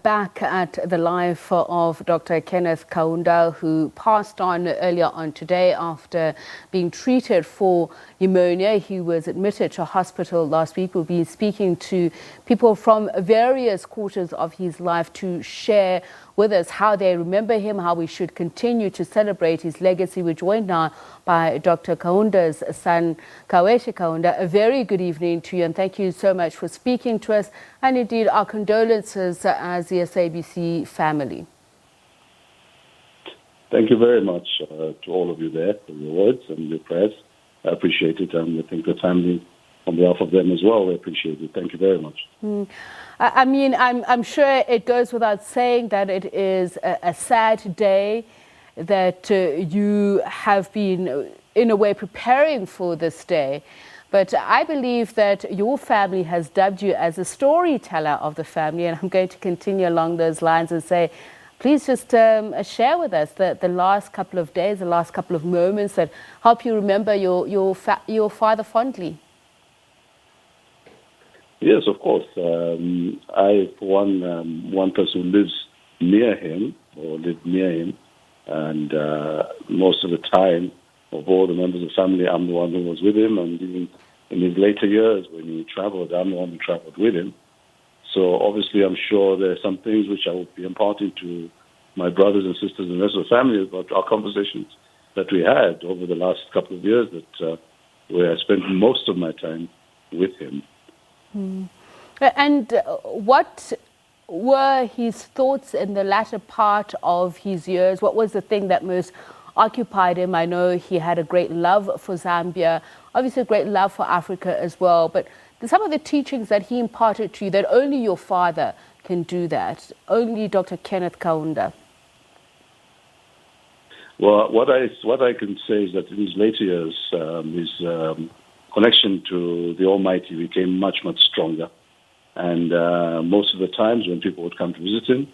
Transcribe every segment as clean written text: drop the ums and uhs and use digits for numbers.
back at the life of Dr. Kenneth Kaunda, who passed on earlier on today after being treated for pneumonia. He was admitted to hospital last week. We'll be speaking to people from various quarters of his life to share with us how they remember him, how we should continue to celebrate his legacy. We're joined now by Dr. Kaunda's son, Kaweche Kaunda. A very good evening to you, and thank you so much for speaking to us, and indeed our condolences as the SABC family. Thank you very much to all of you there for your words and your prayers. I appreciate it, and I think the family, on behalf of them as well, we appreciate it. Thank you very much. I mean, I'm sure it goes without saying that it is a sad day, that you have been, in a way, preparing for this day. But I believe that your family has dubbed you as a storyteller of the family, and I'm going to continue along those lines and say, please just share with us the last couple of days, the last couple of moments that help you remember your father fondly. Yes, of course. I, for one person who lives near him, or lived near him, and most of the time, of all the members of the family, I'm the one who was with him, and even in his later years, when he traveled, I'm the one who traveled with him. So obviously, I'm sure there are some things which I will be imparting to my brothers and sisters and the rest of the family about our conversations that we had over the last couple of years, that where I spent most of my time with him. And what were his thoughts in the latter part of his years? What was the thing that most occupied him? I know he had a great love for Zambia, obviously a great love for Africa as well, but some of the teachings that he imparted to you, that only your father can do that, only Dr. Kenneth Kaunda. Well, what I can say is that in his later years, his connection to the Almighty became much, much stronger. And most of the times when people would come to visit him,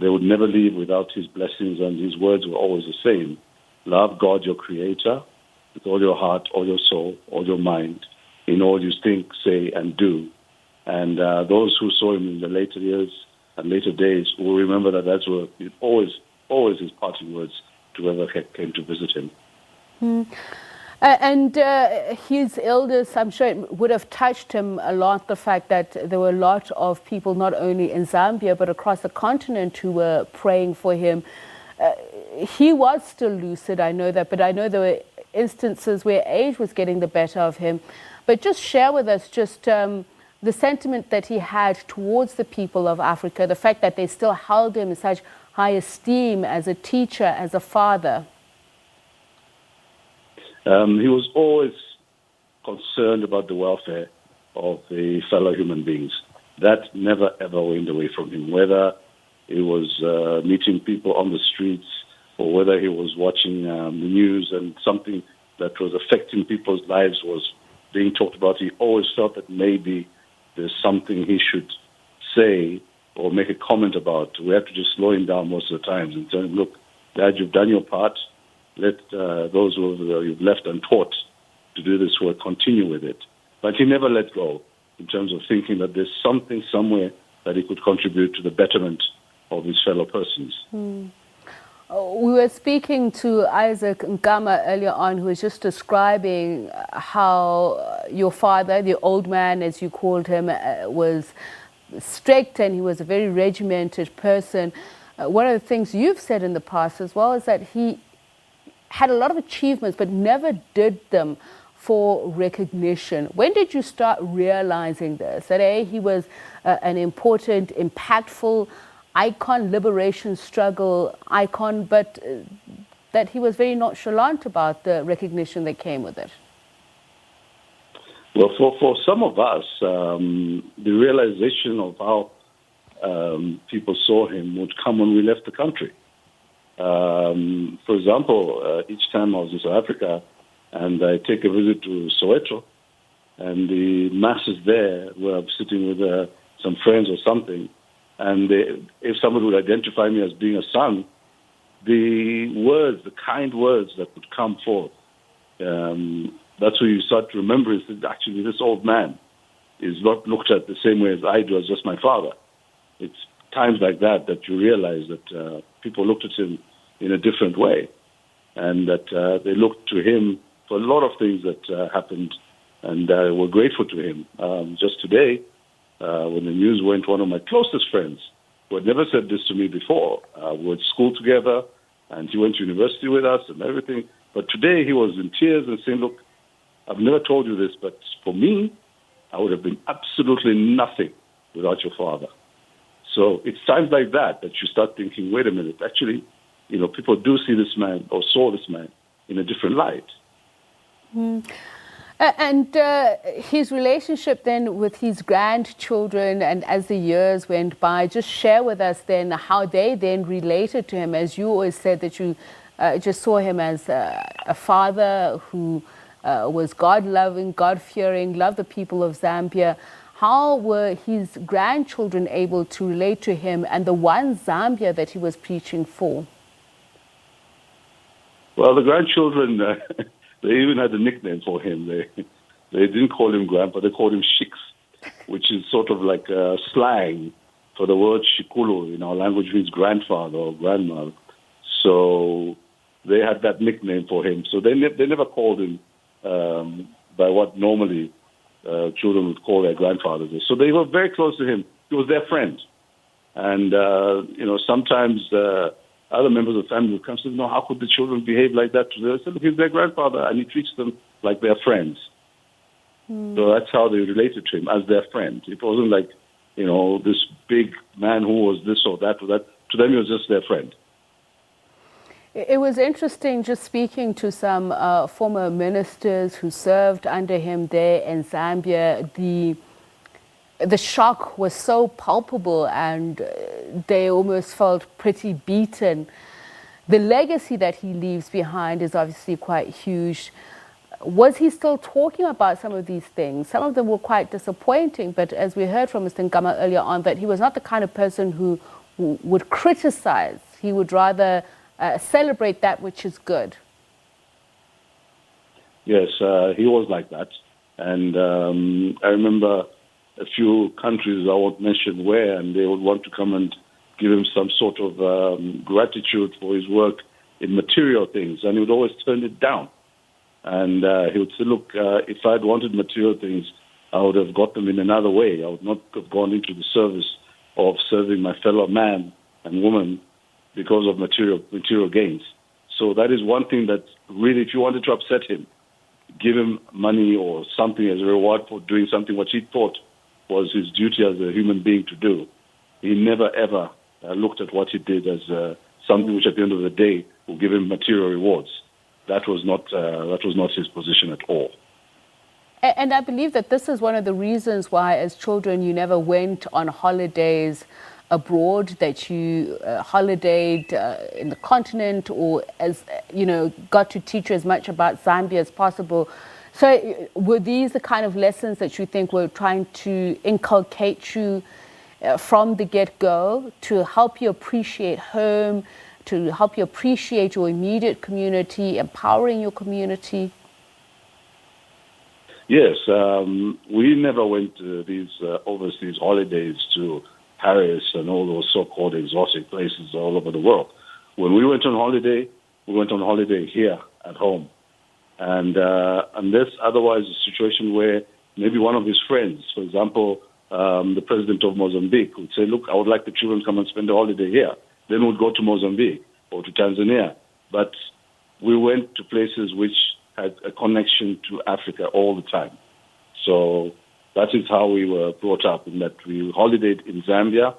they would never leave without his blessings, and his words were always the same. Love God, your Creator, with all your heart, all your soul, all your mind, in all you think, say, and do. And those who saw him in the later years and later days will remember that that's were always his parting words to whoever came to visit him. And his illness, I'm sure it would have touched him a lot, the fact that there were a lot of people, not only in Zambia, but across the continent, who were praying for him. He was still lucid, I know that, but I know there were instances where age was getting the better of him. But just share with us just the sentiment that he had towards the people of Africa, the fact that they still held him in such high esteem as a teacher, as a father. He was always concerned about the welfare of the fellow human beings. That never, ever went away from him, whether he was meeting people on the streets or whether he was watching the news and something that was affecting people's lives was being talked about. He always felt that maybe there's something he should say or make a comment about. We have to just slow him down most of the times and tell him, look, Dad, you've done your part. Let those who you've left untaught to do this work continue with it. But he never let go in terms of thinking that there's something somewhere that he could contribute to the betterment of his fellow persons. We were speaking to Isaac Nkama earlier on, who was just describing how your father, the old man, as you called him, was strict, and he was a very regimented person. One of the things you've said in the past as well is that he had a lot of achievements, but never did them for recognition. When did you start realizing this? That he was an important, impactful icon, liberation struggle icon, but that he was very nonchalant about the recognition that came with it? Well, for some of us, the realization of how people saw him would come when we left the country. For example, each time I was in South Africa and I take a visit to Soweto, and the masses there were sitting with some friends or something, and if somebody would identify me as being a son, the words, the kind words that would come forth, that's where you start to remember is that actually this old man is not looked at the same way as I do, as just my father. It's times like that you realize that people looked at him in a different way, and that they looked to him for a lot of things that happened, and were grateful to him. Just today, when the news went, one of my closest friends, who had never said this to me before, we were at school together, and he went to university with us and everything. But today he was in tears and saying, look, I've never told you this, but for me, I would have been absolutely nothing without your father. So it's times like that you start thinking, wait a minute, actually, people do see this man or saw this man in a different light. And his relationship then with his grandchildren, and as the years went by, just share with us then how they then related to him. As you always said that you just saw him as a father who was God-loving, God-fearing, loved the people of Zambia. How were his grandchildren able to relate to him and the one Zambia that he was preaching for? Well, the grandchildren, they even had a nickname for him. They didn't call him grandpa, they called him Shiks, which is sort of like slang for the word Shikulu in our language, means grandfather or grandmother. So they had that nickname for him. So they never called him by what normally children would call their grandfathers. So they were very close to him. He was their friend. And, sometimes other members of the family would come and say, no, how could the children behave like that to them? I said, look, he's their grandfather, and he treats them like their friends. So that's how they related to him, as their friend. It wasn't like, this big man who was this or that or that. To them, he was just their friend. It was interesting just speaking to some former ministers who served under him there in Zambia. The shock was so palpable, and they almost felt pretty beaten. The legacy that he leaves behind is obviously quite huge. Was he still talking about some of these things? Some of them were quite disappointing, but as we heard from Mr. Ngama earlier on, that he was not the kind of person who would criticize. He would rather celebrate that which is good. Yes, he was like that. And I remember a few countries, I won't mention where, and they would want to come and give him some sort of gratitude for his work in material things, and he would always turn it down. And he would say, look, if I'd wanted material things, I would have got them in another way. I would not have gone into the service of serving my fellow man and woman because of material gains. So that is one thing that really, if you wanted to upset him, give him money or something as a reward for doing something which he thought was his duty as a human being to do. He never, ever looked at what he did as something which at the end of the day will give him material rewards. That was not his position at all. And I believe that this is one of the reasons why, as children, you never went on holidays abroad, that you holidayed in the continent, or got to teach you as much about Zambia as possible. So were these the kind of lessons that you think were trying to inculcate you from the get-go to help you appreciate home, to help you appreciate your immediate community, empowering your community? Yes, we never went to these overseas holidays to Paris and all those so-called exotic places all over the world. When we went on holiday here at home. And unless otherwise a situation where maybe one of his friends, for example, the president of Mozambique, would say, look, I would like the children to come and spend the holiday here. Then we'd go to Mozambique or to Tanzania. But we went to places which had a connection to Africa all the time. So that is how we were brought up, in that we holidayed in Zambia.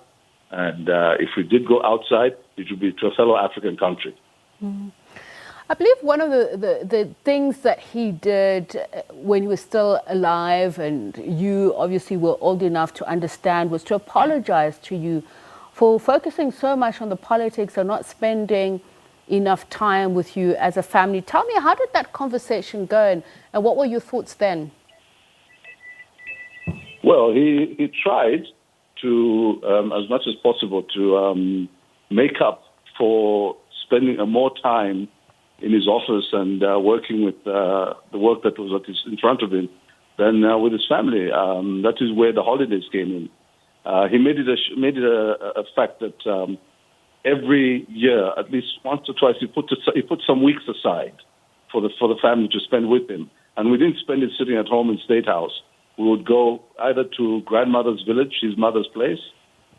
And if we did go outside, it would be to a fellow African country. Mm-hmm. I believe one of the things that he did when he was still alive, and you obviously were old enough to understand, was to apologize to you for focusing so much on the politics and not spending enough time with you as a family. Tell me, how did that conversation go, and what were your thoughts then? Well, he tried to, as much as possible, to make up for spending more time in his office and working with the work that was in front of him than with his family. That is where the holidays came in. He made it a fact that every year, at least once or twice, he put some weeks aside for the family to spend with him. And we didn't spend it sitting at home in State House. We would go either to grandmother's village, his mother's place,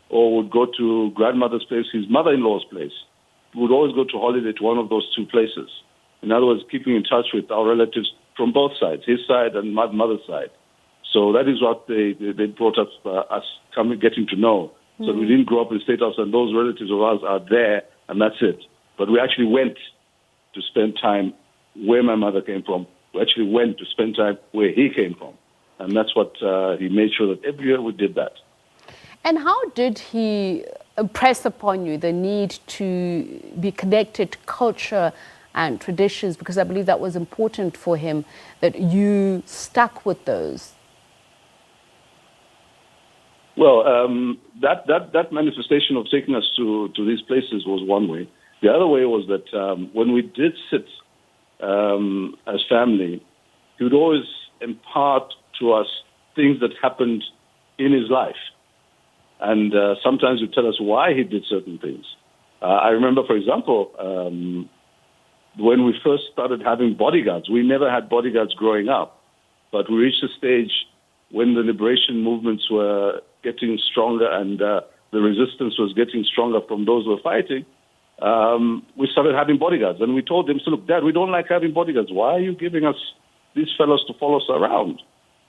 or would go to grandmother's place, his mother-in-law's place. We would always go to holiday to one of those two places. In other words, keeping in touch with our relatives from both sides, his side and my mother's side. So that is what they brought up us getting to know. So we didn't grow up in State House, and those relatives of ours are there, and that's it. But we actually went to spend time where my mother came from. We actually went to spend time where he came from. And that's what he made sure that every year we did that. And how did he impress upon you the need to be connected to culture and traditions? Because I believe that was important for him, that you stuck with those. Well, that manifestation of taking us to these places was one way. The other way was that when we did sit as family, he would always impart to us things that happened in his life. And sometimes he'd tell us why he did certain things. I remember, for example, when we first started having bodyguards. We never had bodyguards growing up, but we reached a stage when the liberation movements were getting stronger and the resistance was getting stronger from those who were fighting. We started having bodyguards, and we told them, so look, Dad, we don't like having bodyguards. Why are you giving us these fellows to follow us around?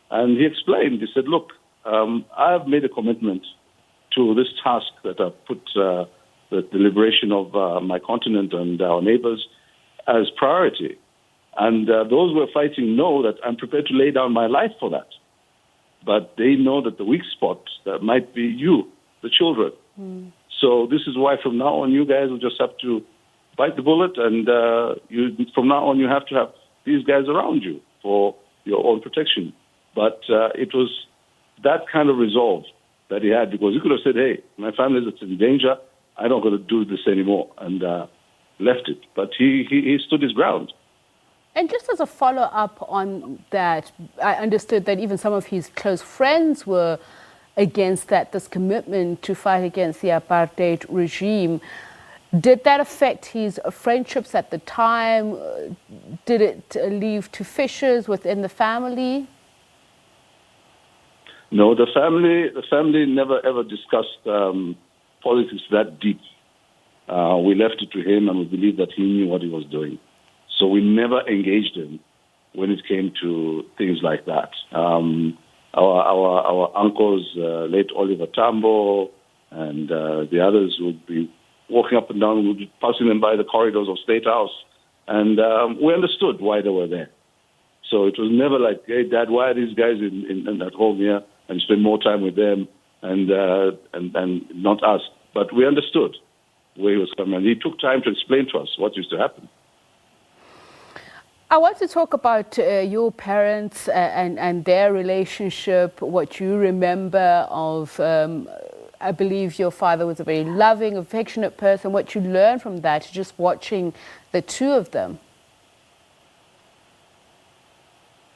And he explained, he said, look, I have made a commitment to this task that I've put the liberation of my continent and our neighbors as priority. And those who are fighting know that I'm prepared to lay down my life for that. But they know that the weak spot that might be you, the children. So this is why from now on you guys will just have to bite the bullet, and from now on you have to have these guys around you for your own protection. But it was that kind of resolve that he had, because he could have said, hey, my family is in danger, I'm not going to do this anymore, and left it. But he stood his ground. And just as a follow-up on that, I understood that even some of his close friends were against that, this commitment to fight against the apartheid regime. Did that affect his friendships at the time? Did it lead to fissures within the family? No, the family never ever discussed politics that deep. We left it to him, and we believe that he knew what he was doing. So we never engaged him when it came to things like that. Our uncles, late Oliver Tambo, and the others would be walking up and down, we'd be passing them by the corridors of State House, and we understood why they were there. So it was never like, hey, Dad, why are these guys in at home here, and spend more time with them and not us? But we understood where he was coming, and he took time to explain to us what used to happen. I want to talk about your parents and their relationship, what you remember of, I believe your father was a very loving, affectionate person, what you learned from that, just watching the two of them.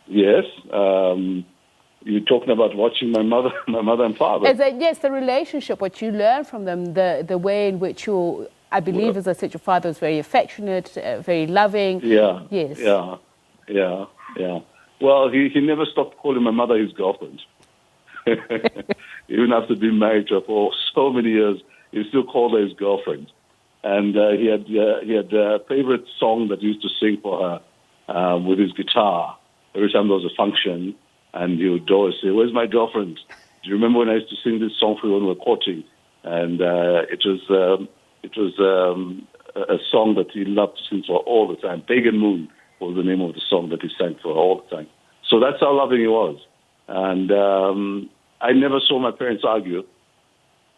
Yes. You're talking about watching my mother and father. Yes, the relationship, what you learned from them, the way in which you, I believe, as I said, your father was very affectionate, very loving. Yeah. Yes. Yeah. Well, he never stopped calling my mother his girlfriend. Even after being married to her for so many years, he still called her his girlfriend. And he had a favorite song that he used to sing for her with his guitar every time there was a function. And he would always say, "Where's my girlfriend? Do you remember when I used to sing this song for you when we were courting?" And it was a song that he loved to sing for all the time. Pagan Moon was the name of the song that he sang for all the time. So that's how loving he was. And I never saw my parents argue.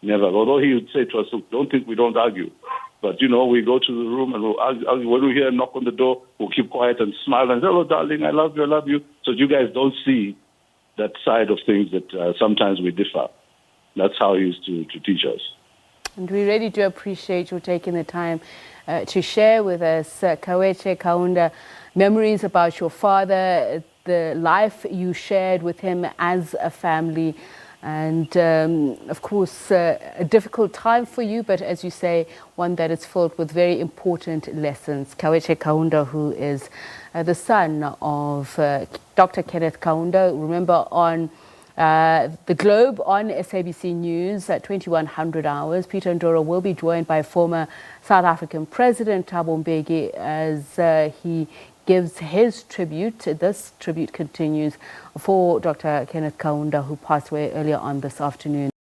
Never. Although he would say to us, "Look, don't think we don't argue." But, we go to the room and we'll argue. When we hear a knock on the door, we'll keep quiet and smile and say, "Hello, darling, I love you. So you guys don't see that side of things that sometimes we differ. That's how he used to teach us. And we really do appreciate you taking the time to share with us, Kaweche Kaunda, memories about your father, the life you shared with him as a family. And of course, a difficult time for you, but as you say, one that is filled with very important lessons. Kaweche Kaunda, who is the son of Dr. Kenneth Kaunda, remember on the Globe on SABC News at 2100 hours, Peter Ndoro will be joined by former South African President Thabo Mbeki as he gives his tribute. This tribute continues for Dr. Kenneth Kaunda, who passed away earlier on this afternoon.